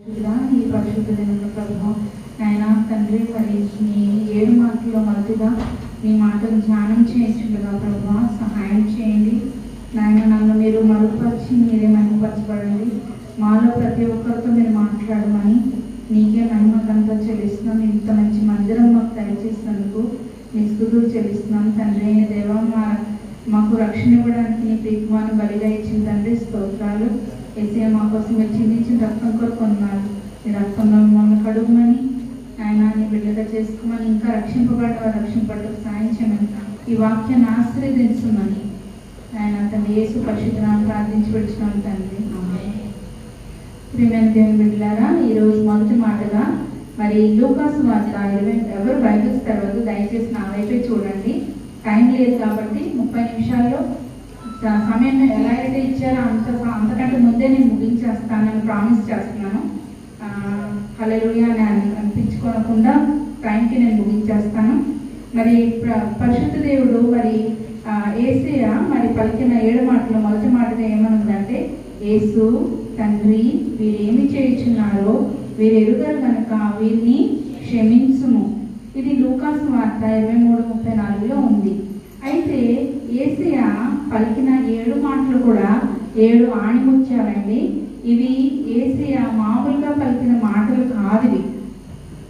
ఈ పరిశుద్ధ దినంలో ప్రభు నాయన తండ్రి మరి మీ 7 మాటల్లో మొదటిగా మీ మాటలు ధ్యానం చేయించుగా ప్రభు సహాయం చేయండి నాయన. నన్ను మీరు మరుగుపరిచి మీరే మహిమపరచబడండి. మాలో ప్రతి ఒక్కరితో మీరు మాట్లాడమని నీకే మహిమకంతా చెల్లిస్తున్నాం. ఇంత మంచి మందిరం మాకు దయచేసినందుకు మీ స్తుతులు చెల్లిస్తున్నాం తండ్రి. అయిన దేవ మాకు రక్షణ ఇవ్వడానికి నీ ప్రీతిమాను బలిగా ఇచ్చిన తండ్రి స్తోత్రాలు. ఏసయ్య మా కోసం మీరు చిందించిన రక్తం కొరకు ఉన్నారు. ఈ రక్తంలో మమ్మల్ని కడుగుమని ఆయన నీ బిడ్డగా చేసుకోమని ఇంకా రక్షింపబడటకు సాయం చేయమని ఈ వాక్యాన్ని ఆశీర్వదించమని ఆయన తండ్రి యేసు పరిశుద్ధనామమున ప్రార్థించి పెడుతున్నాను తండ్రి. ప్రియమైన దేవుని బిడ్డలారా, ఈరోజు మొదటి మాటగా మరి లూకాసు వార్త 20 ఎవరు బైబిల్స్ తర్వాత దయచేసి నా వైపే చూడండి. టైం లేదు కాబట్టి 30 నిమిషాల్లో సమయం ఎలా అయితే ఇచ్చారో అంతకంటే ముందే నేను ముగించేస్తానని ప్రామిస్ చేస్తున్నాను. హల్లెలూయా అని అనిపించుకోకుండా టైంకి నేను ముగించేస్తాను. మరి పరిశుద్ధ దేవుడు మరి యేసయ్య మరి పలికిన 7 మాటలు మొదటి మాటగా ఏమనుందంటే, యేసు తండ్రి వీరేమి చేయుచున్నారో వీరు ఎరుగరు కనుక వీరిని క్షమించుము. ఇది లూకాసు వార్త 23:34లో ఉంది. అయితే యేసయ్య పలికిన 7 మాటలు కూడా 7 ఆణిముత్యాలండి. ఇవి యేసయ్య మామూలుగా పలికిన మాటలు కాదు. ఇవి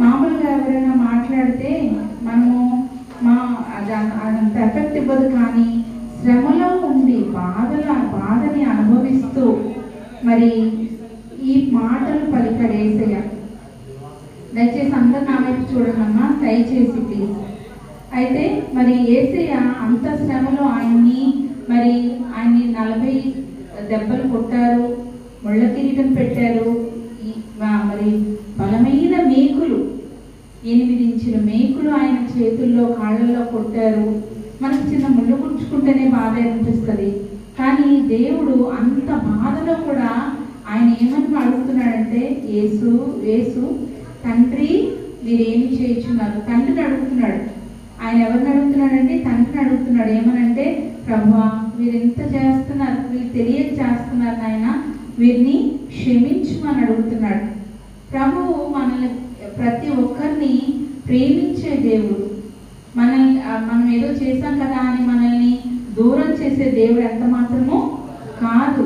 మామూలుగా ఎవరైనా మాట్లాడితే మనము అదంత ఎఫెక్ట్ ఇవ్వదు. కానీ శ్రమలో ఉండి బాధని అనుభవిస్తూ మరి ఈ మాటలు పలికాడు యేసయ్య. దయచేసి అందరు నా వైపు చూడమ్మా, దయచేసి ప్లీజ్. అయితే మరి యేసయ్య అంత శ్రమలో ఆయన్ని 40 దెబ్బలు కొట్టారు, ముళ్ళ కిరీటం పెట్టారు. మరి బలమైన మేకులు 8 ఇంచుల మేకులు ఆయన చేతుల్లో కాళ్ళల్లో కొట్టారు. మనకు చిన్న ముళ్ళు గుచ్చుకుంటేనే బాధ అనిపిస్తుంది. కానీ దేవుడు అంత బాధలో కూడా ఆయన ఏమని అడుగుతున్నాడంటే, యేసు యేసు తండ్రి మీరేమి చేయుచున్నారు. తండ్రిని అడుగుతున్నాడు. ఆయన ఎవరిని అడుగుతున్నాడంటే తండ్రిని అడుగుతున్నాడు. ఏమనంటే, ప్రభువా వీరు ఎంత చేస్తున్నారు, వీరు తెలియక చేస్తున్నారు నాయన, వీరిని క్షమించమని అడుగుతున్నాడు. ప్రభువు మనల్ని ప్రతి ఒక్కరిని ప్రేమించే దేవుడు. మనం ఏదో చేశాం కదా అని మనల్ని దూరం చేసే దేవుడు ఎంత మాత్రమో కాదు.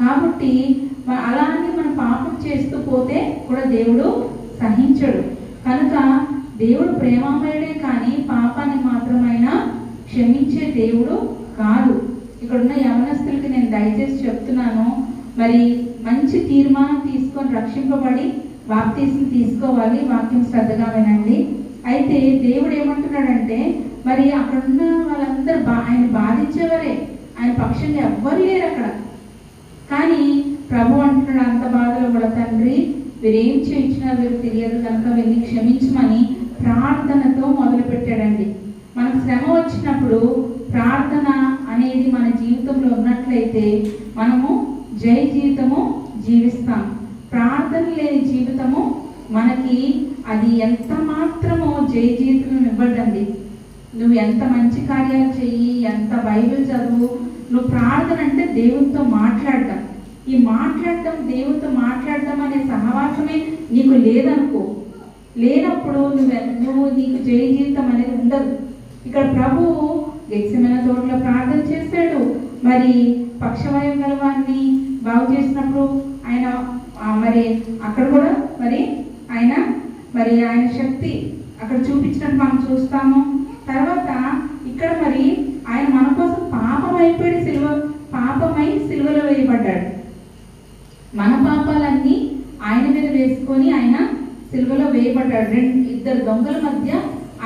కాబట్టి అలా అని మనం పాపం చేస్తూ పోతే కూడా దేవుడు సహించడు. కనుక దేవుడు ప్రేమమయుడే కానీ పాపాన్ని మాత్రమైనా క్షమించే దేవుడు కాదు. ఇక్కడున్న యవనస్తులకి నేను దయచేసి చెప్తున్నాను, మరి మంచి తీర్మానం తీసుకొని రక్షింపబడి బాప్తీసం తీసుకోవాలి. వాక్యం శ్రద్ధగా వినండి. అయితే దేవుడు ఏమంటున్నాడంటే, మరి అక్కడున్న వాళ్ళందరూ ఆయన బాధించేవారే, ఆయన పక్షంగా ఎవ్వరు లేరు అక్కడ. కానీ ప్రభు అంటున్నాడు అంత బాధలో కూడా, తండ్రి వీరేం చేయించినా వీరు తెలియదు కనుక వీరిని క్షమించమని ప్రార్థనతో మొదలు పెట్టాడండి. మనకు శ్రమ వచ్చినప్పుడు ప్రార్థన అనేది మన జీవితంలో ఉన్నట్లయితే మనము జయ జీవితము జీవిస్తాం. ప్రార్థన లేని జీవితము మనకి అది ఎంత మాత్రమో జయ జీవితం ఇవ్వడండి. నువ్వు ఎంత మంచి కార్యాలు చెయ్యి, ఎంత బైబిల్ చదువు, నువ్వు ప్రార్థన అంటే దేవునితో మాట్లాడటం. ఈ మాట్లాడటం, దేవునితో మాట్లాడటం అనే సహవాసమే నీకు లేదనుకో, లేనప్పుడు నీకు జయ జీవితం అనేది ఉండదు. ఇక్కడ ప్రభువు గెత్సెమనే తోటలో ప్రార్థన చేశాడు. మరి పక్షవాయువు గలవాన్ని బాగు చేసినప్పుడు ఆయన మరి అక్కడ కూడా మరి ఆయన శక్తి అక్కడ చూపించినట్టు మనం చూస్తాము. తర్వాత ఇక్కడ మరి ఆయన మన కోసం పాపమై సిలువలో వేయబడ్డాడు. మన పాపాలన్నీ ఆయన మీద వేసుకొని ఆయన సిలువలో వేయబడ్డాడు. 2 దొంగల మధ్య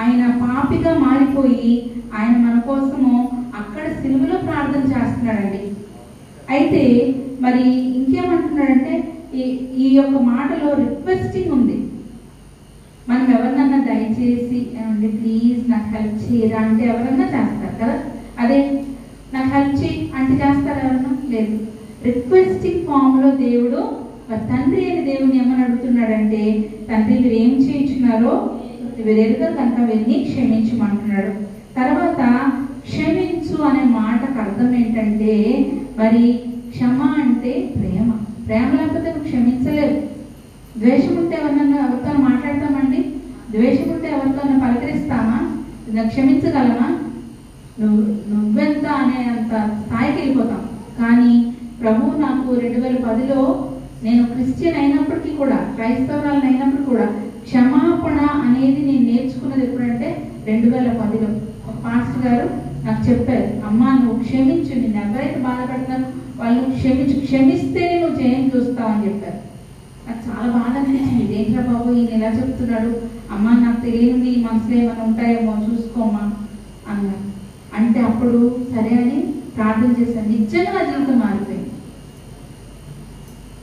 ఆయన పాపిగా మారిపోయి ఆయన మన కోసము అక్కడ సిలువలో ప్రార్థన చేస్తున్నాడండి. అయితే మరి ఇంకేమంటున్నాడంటే, ఈ యొక్క మాటలో రిక్వెస్టింగ్ ఉంది. మనం ఎవరినన్నా దయచేసి అంటే ప్లీజ్ నాకు హెల్ప్ చేయరా అంటే ఎవరన్నా చేస్తారు కదా. అదే నాకు హెల్ప్ చేయి అంటే చేస్తారు ఎవరన్నా? లేదు. రిక్వెస్టింగ్ ఫామ్లో దేవుడు తండ్రి అని దేవుని ఏమని అడుగుతున్నాడంటే, తండ్రి వీరు ఏం చేయించున్నారో వీరెరుగా కనుక వీరిని క్షమించమంటున్నాడు. తర్వాత క్షమించు అనే మాటకు అర్థం ఏంటంటే, మరి క్షమ అంటే ప్రేమ. ప్రేమ లేకపోతే నువ్వు క్షమించలేవు. ద్వేషం ఉంటే ఎవరితో మాట్లాడతామండి? ద్వేషం ఉంటే ఎవరితో పలకరిస్తామా? క్షమించగలమా? నువ్వెంత అనే అంత స్థాయికి వెళ్ళిపోతాం. కానీ ప్రభు నాకు 2010లో నేను క్రిస్టియన్ అయినప్పటికీ కూడా, క్రైస్తవురాలను అయినప్పుడు కూడా క్షమాపణ అనేది నేను నేర్చుకున్నది ఎప్పుడంటే 2010లో. ఒక పాస్టర్ గారు నాకు చెప్పారు, అమ్మా నువ్వు క్షమించు, నేను ఎవరైతే బాధపడుతున్నారో వాళ్ళు క్షమిస్తే నువ్వు జయం చూస్తావు అని చెప్పారు. నాకు చాలా బాధ అనిపించింది. ఏంట్రా బాబు ఈయన ఎలా చెప్తున్నాడు, అమ్మా నాకు తెలియని మనసులో ఏమైనా ఉంటాయేమో చూసుకోమ్మా అన్నారు. అంటే అప్పుడు సరే అని ప్రార్థన చేశాను. నిజంగా నా జీవితం మారిపోయింది.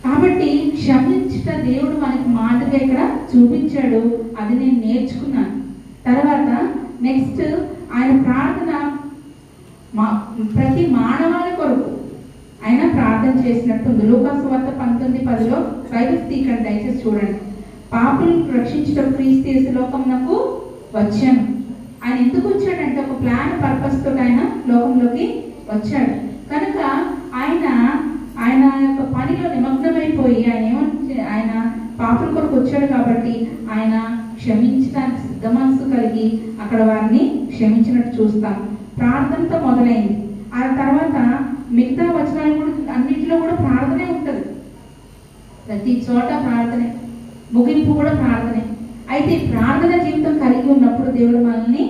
కాబట్టి క్షమించుట దేవుడు మనకి మాటగా ఇక్కడ చూపించాడు. అది నేను నేర్చుకున్నాను. తర్వాత నెక్స్ట్ ఆయన ప్రార్థన ప్రతి మానవాళి కొరకు ఆయన ప్రార్థన చేసినట్టుంది. లూకాసు వార్త 19:10లో బైబిల్ తీకండి దయచేసి చూడండి. పాపులను రక్షించడం క్రీస్తు యేసు లోకమునకు వచ్చాను. ఆయన ఎందుకు వచ్చాడంటే ఒక ప్లాన్ పర్పస్ తోటి ఆయన లోకంలోకి వచ్చాడు. కనుక ఆయన యొక్క పనిలో నిమగ్నమైపోయి ఆయన పాపుల కొరకు వచ్చాడు. కాబట్టి ఆయన క్షమించడానికి సిద్ధ మనసు కలిగి అక్కడ వారిని క్షమించినట్టు చూస్తాం. ప్రార్థనతో మొదలైంది. ఆ తర్వాత మిగతా వచనాలు కూడా అన్నింటిలో కూడా ప్రార్థనే ఉంటుంది. ప్రతి చోట ప్రార్థనే, ముగింపు కూడా ప్రార్థనే. అయితే ప్రార్థన జీవితం కలిగి ఉన్నప్పుడు దేవుడు మనల్ని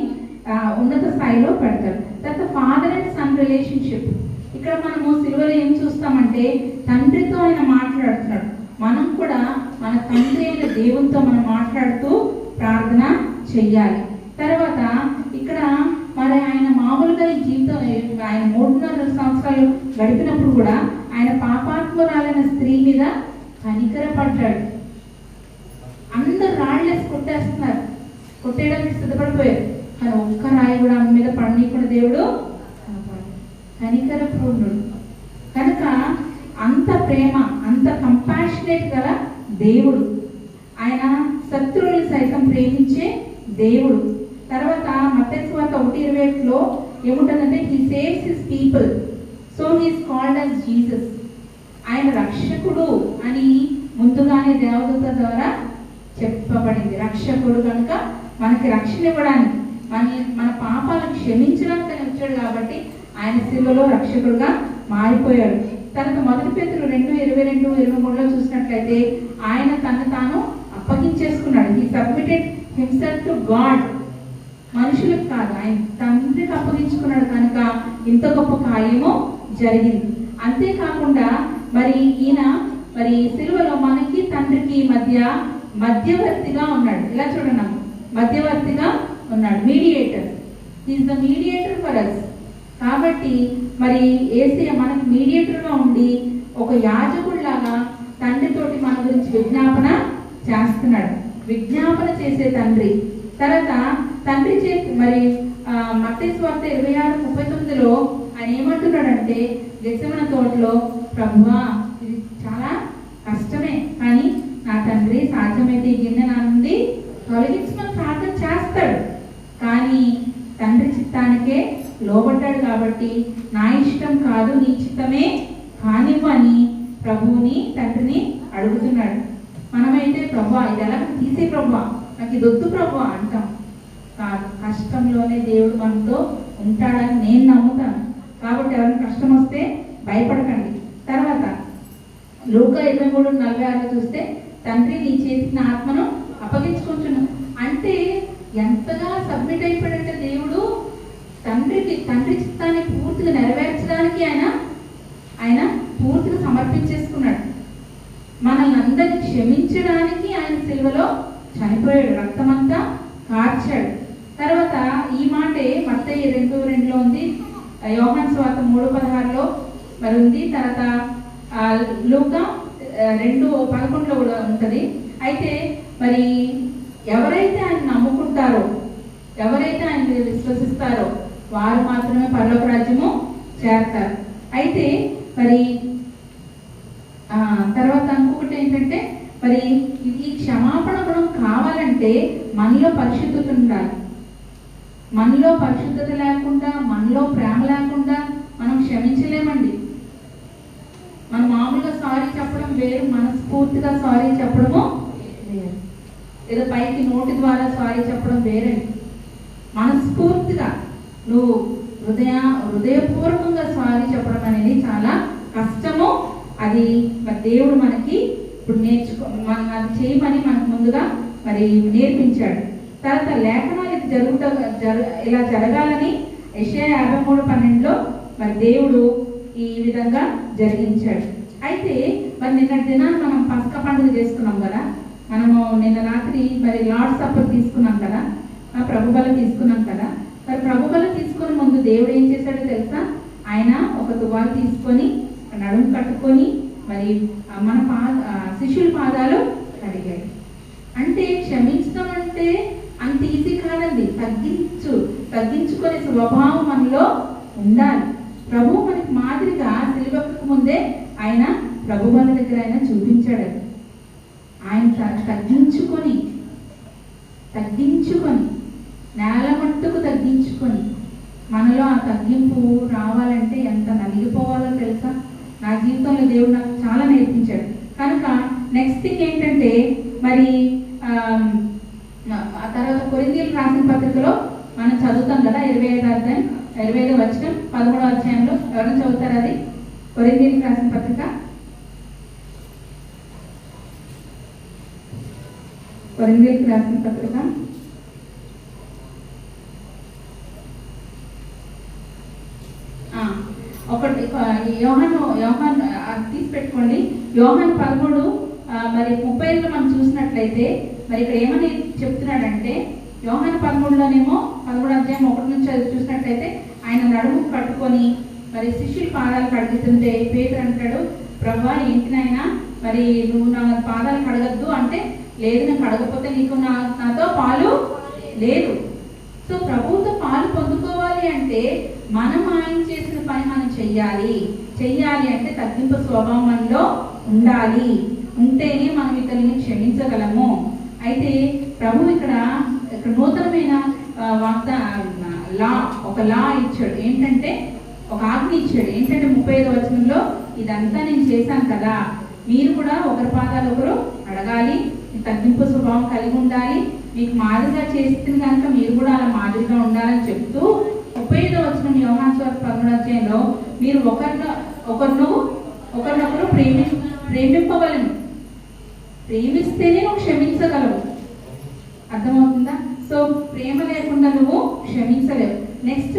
ఉన్నత స్థాయిలో పెడతాడు. తర్వాత ఫాదర్ అండ్ సన్ రిలేషన్షిప్. ఇక్కడ మనము సిలువలో ఏం చూస్తామంటే తండ్రితో ఆయన మాట్లాడుతున్నాడు. మనం కూడా మన తండ్రి అయిన దేవునితో మనం మాట్లాడుతూ ప్రార్థన చెయ్యాలి. తర్వాత ఇక్కడ మరి ఆయన మామూలుగా ఈ జీవితం ఆయన 3.5 సంవత్సరాలు గడిపినప్పుడు కూడా ఆయన పాపాత్మురాలైన స్త్రీ మీద కనికరపడ్డాడు. అందరు రాళ్ళేసి కొట్టేస్తున్నారు, కొట్టేయడానికి సిద్ధపడిపోయారు. కానీ ఒక్క రాయి కూడా ఆమె మీద పడనీయకుండా దేవుడు కనికరపూర్ణుడు. కనుక అంత ప్రేమ, అంత కంపాషనేట్ గల దేవుడు. ఆయన శత్రువులు సైతం ప్రేమించే దేవుడు. తర్వాత మత్తయి సువార్త 1:28లో ఏముంటుందంటే he saves his people so he is called as Jesus. ఆయన రక్షకుడు అని ముందుగానే దేవదూత ద్వారా చెప్పబడింది. రక్షకుడు కనుక మనకి రక్షణ ఇవ్వడానికి, మన పాపాలను క్షమించడానికి అని వచ్చాడు. కాబట్టి ఆయన శిలువలో రక్షకుడుగా మారిపోయాడు. తర్వాత 1 పేతురు 2:22-23లో చూసినట్లయితే ఆయన తను తాను అప్పగించేసుకున్నాడు. He submitted himself to God. మనుషులకు కాదు, ఆయన తండ్రికి అప్పగించుకున్నాడు. కనుక ఇంత గొప్ప కార్యము జరిగింది. అంతేకాకుండా ఈయన సిలువలో మనకి తండ్రికి మధ్యవర్తిగా ఉన్నాడు. ఇలా చూడండి, మధ్యవర్తిగా ఉన్నాడు, mediator. Is the mediator for us. కాబట్టి యేసయ్య మనకి మీడియేటర్గా ఉండి ఒక యాజకుడిలాగా తండ్రితోటి మన గురించి విజ్ఞాపన చేస్తున్నాడు. విజ్ఞాపన చేసే తండ్రి. తర్వాత తండ్రి చేసి మత్తయి సువార్త 26:39లో ఆయన ఏమంటున్నాడంటే గెత్సేమనే తోటలో, ప్రభువా ఇది చాలా కష్టమే, కానీ నా తండ్రి సాధ్యమైతే ఈ గిన్నె నా నుండి తొలగించమని ప్రార్థన చేస్తాడు. కానీ తండ్రి చిత్తానికే లోబడ్డాడు. కాబట్టి నా ఇష్టం కాదు నీ చిత్తమే కానివ్వని ప్రభువుని తండ్రిని అడుగుతున్నాడు. మనమైతే ప్రభువా ఇది ఎలా తీసే ప్రభువా, నాకు ఇది వద్దు ప్రభువా అంటాం. కాదు, కష్టంలోనే దేవుడు మనతో ఉంటాడని నేను నమ్ముతాను. కాబట్టి ఎవరైనా కష్టం వస్తే భయపడకండి. తర్వాత లూకా 23:46 చూస్తే తండ్రి నీ చేతికి నా ఆత్మను అప్పగించుకుంటున్నాను అంటే ఎంతగా సబ్మిట్ అయిపోయాడంటే దేవుడు తండ్రి చిత్తాన్ని పూర్తిగా నెరవేర్చడానికి ఆయన పూర్తిగా సమర్పించేసుకున్నాడు. మనల్ని అందరినీ క్షమించడానికి ఆయన సిలువలో చనిపోయాడు, రక్తమంతా కార్చాడు. తర్వాత ఈ మాటే మత్తయి 2:2లో ఉంది, యోహాను సువార్త 3:16లో ఉంది. తర్వాత లూకా 2:11లో కూడా ఉంటుంది. అయితే ఎవరైతే ఆయన నమ్ముకుంటారో, ఎవరైతే ఆయన విశ్వసిస్తారో వారు మాత్రమే పరలోక రాజ్యము చేరతారు. అయితే తర్వాత ఇంకొకటి ఏంటంటే ఈ క్షమాపణ గుణం కావాలంటే మనలో పరిశుద్ధత ఉండాలి. మనలో పరిశుద్ధత లేకుండా, మనలో ప్రేమ లేకుండా మనం క్షమించలేమండి. మనం మామూలుగా సారీ చెప్పడం వేరు, మనస్ఫూర్తిగా సారీ చెప్పడము ఏదో పైకి నోటి ద్వారా సారీ చెప్పడం వేరండి. మనస్ఫూర్తిగా నువ్వు హృదయపూర్వకంగా సారీ చెప్పడం అనేది చాలా కష్టము. అది మరి దేవుడు మనకి ఇప్పుడు మనం అది చేయమని మనకు ముందుగా మరి నేర్పించాడు. తర్వాత లేఖనాలు ఇలా జరగాలని యెషయా 53:12 మరి దేవుడు ఈ విధంగా జరిగించాడు. అయితే మరి నిన్నటి దినాన్ని మనం పస్కా పండుగ చేసుకున్నాం కదా. మనము నిన్న రాత్రి మరి లార్డ్ సప్పర్ తీసుకున్నాం కదా, ప్రభు బల తీసుకున్నాం కదా. మరి ప్రభు బల తీసుకుని ముందు దేవుడు ఏం చేశాడో తెలుసా? ఆయన ఒక తువాలు తీసుకొని నడుము కట్టుకొని మరి మన శిష్యుల పాదాలు కడిగాడు. అంటే క్షమించడం అంటే అంత ఈజీ కాదండి. తగ్గించుకునే స్వభావం మనలో ఉండాలి. ప్రభు మనకి మాదిరిగా సిలువకు ముందే ఆయన ప్రభు వాళ్ళ దగ్గర ఆయన చూపించాడు. ఆయన తగ్గించుకొని నేల మట్టుకు తగ్గించుకొని మనలో ఆ తగ్గింపు రావాలంటే ఎంత నలిగిపోవాలో తెలుసా? నా జీవితంలో దేవుడు నాకు చాలా నేర్పించాడు. కనుక నెక్స్ట్ థింగ్ ఏంటంటే మరి ఆ తర్వాత కొరింథీయులకు రాసిన పత్రికలో మనం చదువుతాం కదా, 25వ అధ్యాయం 25వ వచనం 13వ అధ్యాయంలో ఎవరైనా చదువుతారు? అది కొరింథీయులకు రాసిన పత్రిక, కొరింథీయులకు రాసిన పత్రిక ఒకటి యోహాను తీసి పెట్టుకోండి. యోహాను 13 మరి 30 మనం చూసినట్లయితే మరి ఇక్కడ ఏమని చెప్తున్నాడంటే, యోహాను 13లోనేమో 13వ అధ్యాయం 1 నుంచి చూసినట్లయితే ఆయన నడుము కట్టుకొని మరి శిష్యుల పాదాలు కడుగుతుంటే పేతురు అంటాడు, ప్రభువా ఏంటి నాయనా మరి నువ్వు నా పాదాలు కడగద్దు అంటే, లేదు నేను కడగకపోతే నీకు నాతో పాలు లేదు. సో ప్రభువుతో పాలు పొందుకోవాలి అంటే మనం ఆయన చేసిన పని మనం చెయ్యాలి అంటే తగ్గింపు స్వభావం మనలో ఉండాలి. ఉంటేనే మనం ఇతరులని క్షమించగలము. అయితే ప్రభు ఇక్కడ నూతనమైన ఒక లా ఇచ్చాడు. ఏంటంటే ఒక ఆజ్ఞ ఇచ్చాడు. ఏంటంటే 35వ వచనంలో, ఇదంతా నేను చేశాను కదా, మీరు కూడా ఒకరి పాదాలు ఒకరు అడగాలి, తగ్గింపు స్వభావం కలిగి ఉండాలి, మీకు మాదిరిగా చేస్తుంది కనుక మీరు కూడా అలా మాదిరిగా ఉండాలని చెప్తూ 35వ వచనం యోహాను సువార్త 13వ అధ్యాయంలో, మీరు ఒకరినొకరు ప్రేమింపగలను, ప్రేమిస్తేనే నువ్వు క్షమించగలవు. అర్థమవుతుందా? సో ప్రేమ లేకుండా నువ్వు క్షమించలేవు. నెక్స్ట్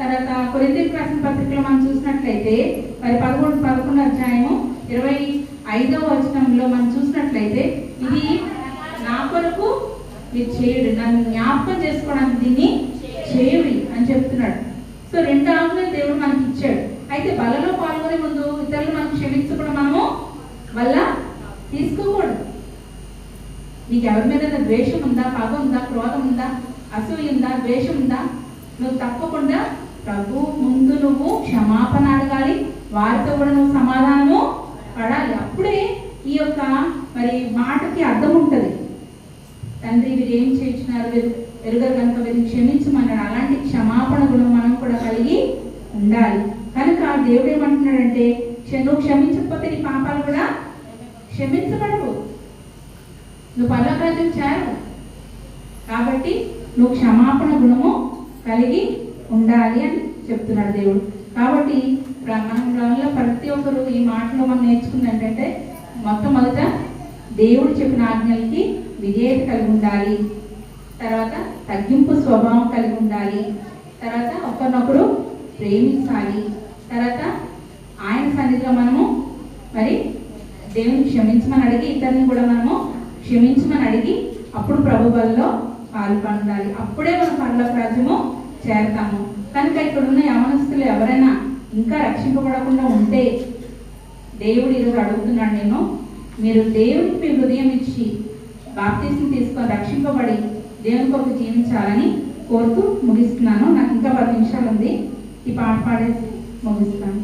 తర్వాత కొరింథీయులకు రాసిన పత్రికలో మనం చూసినట్లయితే మరి 11వ అధ్యాయము 25వ వచనంలో మనం చూసినట్లయితే, ఇది నా కొరకు మీరు చేయుడు, నన్ను జ్ఞాపకం చేసుకోవడానికి దీన్ని చేయుడి అని చెప్తున్నాడు. సో 2 ఆజ్ఞలు దేవుడు మనకి ఇచ్చాడు. అయితే బలలో పాల్గొనే ముందు ఇతరులు మనం క్షమించకుండా మనము వల్ల తీసుకోకూడదు. నీకు ఎవరి మీద ద్వేషం ఉందా, పగ ఉందా, క్రోధం ఉందా, అసూయ ఉందా, ద్వేషం ఉందా, నువ్వు తప్పకుండా ప్రభు ముందు నువ్వు క్షమాపణ అడగాలి. వారితో కూడా నువ్వు సమాధానము పడాలి. అప్పుడే ఈ యొక్క మరి మాటకి అర్థం ఉంటుంది. తండ్రి వీరు ఏం చేయించినారు, ఎరుగరు కనుక వీరిని క్షమించమన్నాడు. అలాంటి క్షమాపణ గుణం మనం కూడా కలిగి ఉండాలి. కనుక దేవుడు ఏమంటున్నాడంటే, నువ్వు క్షమించకపోతే నీ పాపాలు కూడా క్షమించబడవు, నువ్వు పరలోక రాజ్యం చేరవు. కాబట్టి నువ్వు క్షమాపణ గుణము కలిగి ఉండాలి అని చెప్తున్నాడు దేవుడు. కాబట్టి మనలో ప్రతి ఒక్కరు ఈ మాటలో మనం నేర్చుకుంది ఏంటంటే, మొట్టమొదట దేవుడు చెప్పిన ఆజ్ఞలకి విధేయత కలిగి ఉండాలి, తర్వాత తగ్గింపు స్వభావం కలిగి ఉండాలి, తర్వాత ఒకరినొకరు ప్రేమించాలి, తర్వాత ఆయన సన్నిధిలో మనము మరి దేవుని క్షమించమని అడిగి ఇతరులను కూడా మనము క్షమించమని అడిగి అప్పుడు ప్రభు బలలో పాల్పొందాలి. అప్పుడే మనం పరలోక రాజ్యము చేరతాము. కనుక ఇక్కడ ఉన్న యవనస్తులు ఎవరైనా ఇంకా రక్షింపబడకుండా ఉంటే దేవుడు ఈరోజు అడుగుతున్నాడు, నేను మీరు దేవుడికి మీ హృదయం ఇచ్చి బాప్తిసం తీసుకొని రక్షింపబడి దేవుని కొరకు జీవించాలని కోరుతూ ముగిస్తున్నాను. నాకు ఇంకా 10 నిమిషాలు ఉంది. ఈ పాట పాడేసి ముగిస్తాను.